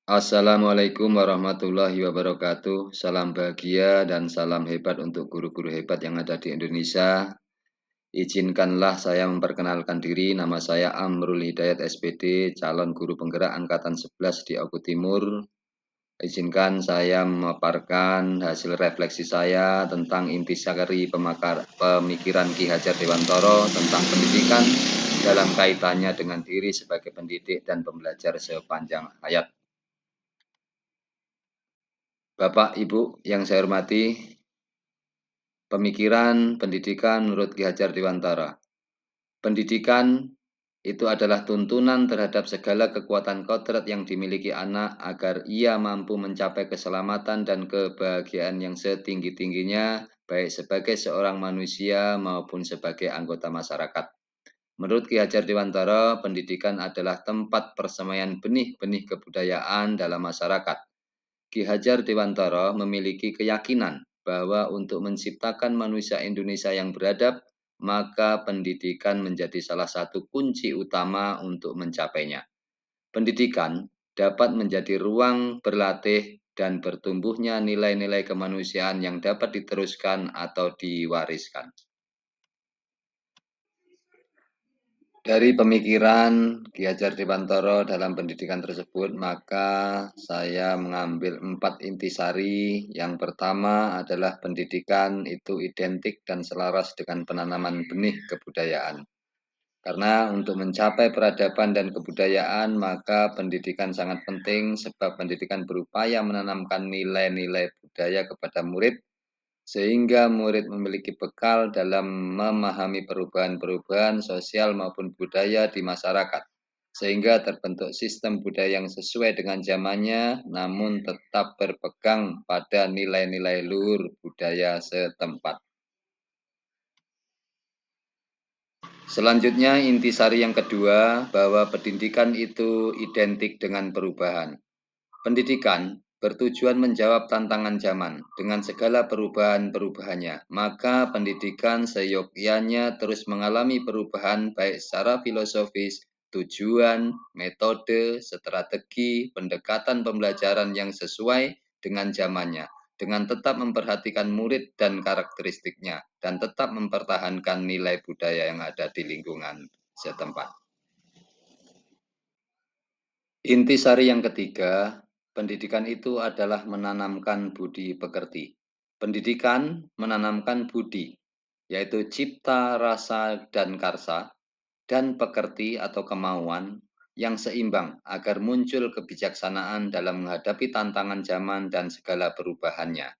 Assalamualaikum warahmatullahi wabarakatuh. Salam bahagia dan salam hebat untuk guru-guru hebat yang ada di Indonesia. Izinkanlah saya memperkenalkan diri. Nama saya Amrul Hidayat SPD, calon guru penggerak Angkatan 11 di Oku Timur. Izinkan saya memaparkan hasil refleksi saya tentang intisari pemikiran Ki Hajar Dewantara tentang pendidikan dalam kaitannya dengan diri sebagai pendidik dan pembelajar sepanjang hayat. Bapak, Ibu yang saya hormati, pemikiran pendidikan menurut Ki Hajar Dewantara. Pendidikan itu adalah tuntunan terhadap segala kekuatan kodrat yang dimiliki anak agar ia mampu mencapai keselamatan dan kebahagiaan yang setinggi-tingginya, baik sebagai seorang manusia maupun sebagai anggota masyarakat. Menurut Ki Hajar Dewantara, pendidikan adalah tempat persemaian benih-benih kebudayaan dalam masyarakat. Ki Hajar Dewantara memiliki keyakinan bahwa untuk menciptakan manusia Indonesia yang beradab, maka pendidikan menjadi salah satu kunci utama untuk mencapainya. Pendidikan dapat menjadi ruang berlatih dan bertumbuhnya nilai-nilai kemanusiaan yang dapat diteruskan atau diwariskan. Dari pemikiran Ki Hajar Dewantara dalam pendidikan tersebut, maka saya mengambil 4 intisari. Yang pertama adalah pendidikan itu identik dan selaras dengan penanaman benih kebudayaan. Karena untuk mencapai peradaban dan kebudayaan, maka pendidikan sangat penting sebab pendidikan berupaya menanamkan nilai-nilai budaya kepada murid sehingga murid memiliki bekal dalam memahami perubahan-perubahan sosial maupun budaya di masyarakat, sehingga terbentuk sistem budaya yang sesuai dengan zamannya, namun tetap berpegang pada nilai-nilai luhur budaya setempat. Selanjutnya, intisari yang kedua, bahwa pendidikan itu identik dengan perubahan. Pendidikan bertujuan menjawab tantangan zaman dengan segala perubahan-perubahannya. Maka pendidikan seyogyanya terus mengalami perubahan baik secara filosofis, tujuan, metode, strategi, pendekatan pembelajaran yang sesuai dengan zamannya, dengan tetap memperhatikan murid dan karakteristiknya, dan tetap mempertahankan nilai budaya yang ada di lingkungan setempat. Intisari yang ketiga, pendidikan itu adalah menanamkan budi pekerti. Pendidikan menanamkan budi, yaitu cipta, rasa, dan karsa, dan pekerti atau kemauan yang seimbang agar muncul kebijaksanaan dalam menghadapi tantangan zaman dan segala perubahannya.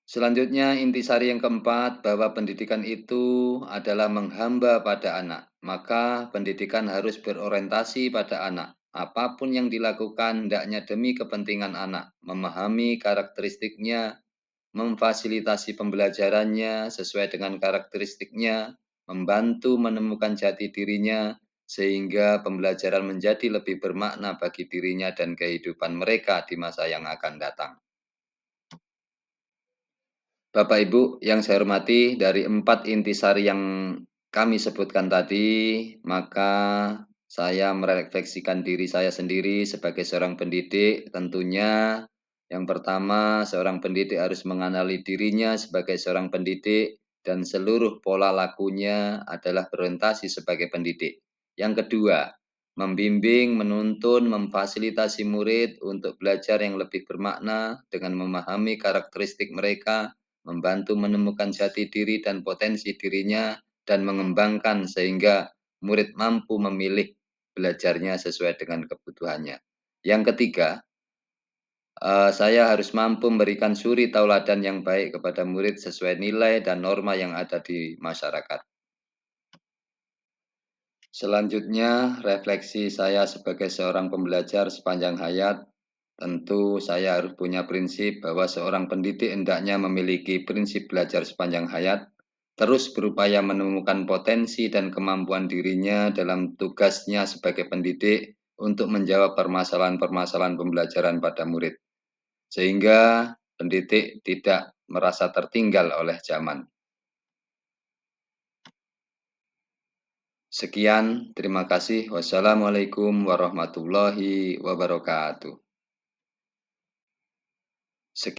Selanjutnya, intisari yang keempat, bahwa pendidikan itu adalah menghamba pada anak. Maka pendidikan harus berorientasi pada anak. Apapun yang dilakukan hendaknya demi kepentingan anak, memahami karakteristiknya, memfasilitasi pembelajarannya sesuai dengan karakteristiknya, membantu menemukan jati dirinya, sehingga pembelajaran menjadi lebih bermakna bagi dirinya dan kehidupan mereka di masa yang akan datang. Bapak Ibu yang saya hormati, dari 4 intisari yang kami sebutkan tadi, maka saya merefleksikan diri saya sendiri sebagai seorang pendidik. Tentunya yang pertama, seorang pendidik harus mengenali dirinya sebagai seorang pendidik dan seluruh pola lakunya adalah berorientasi sebagai pendidik. Yang kedua, membimbing, menuntun, memfasilitasi murid untuk belajar yang lebih bermakna dengan memahami karakteristik mereka, membantu menemukan jati diri dan potensi dirinya, dan mengembangkan sehingga murid mampu memilih belajarnya sesuai dengan kebutuhannya. Yang ketiga, saya harus mampu memberikan suri tauladan yang baik kepada murid sesuai nilai dan norma yang ada di masyarakat. Selanjutnya, refleksi saya sebagai seorang pembelajar sepanjang hayat. Tentu saya harus punya prinsip bahwa seorang pendidik hendaknya memiliki prinsip belajar sepanjang hayat, terus berupaya menemukan potensi dan kemampuan dirinya dalam tugasnya sebagai pendidik untuk menjawab permasalahan-permasalahan pembelajaran pada murid, sehingga pendidik tidak merasa tertinggal oleh zaman. Sekian, terima kasih. Wassalamualaikum warahmatullahi wabarakatuh.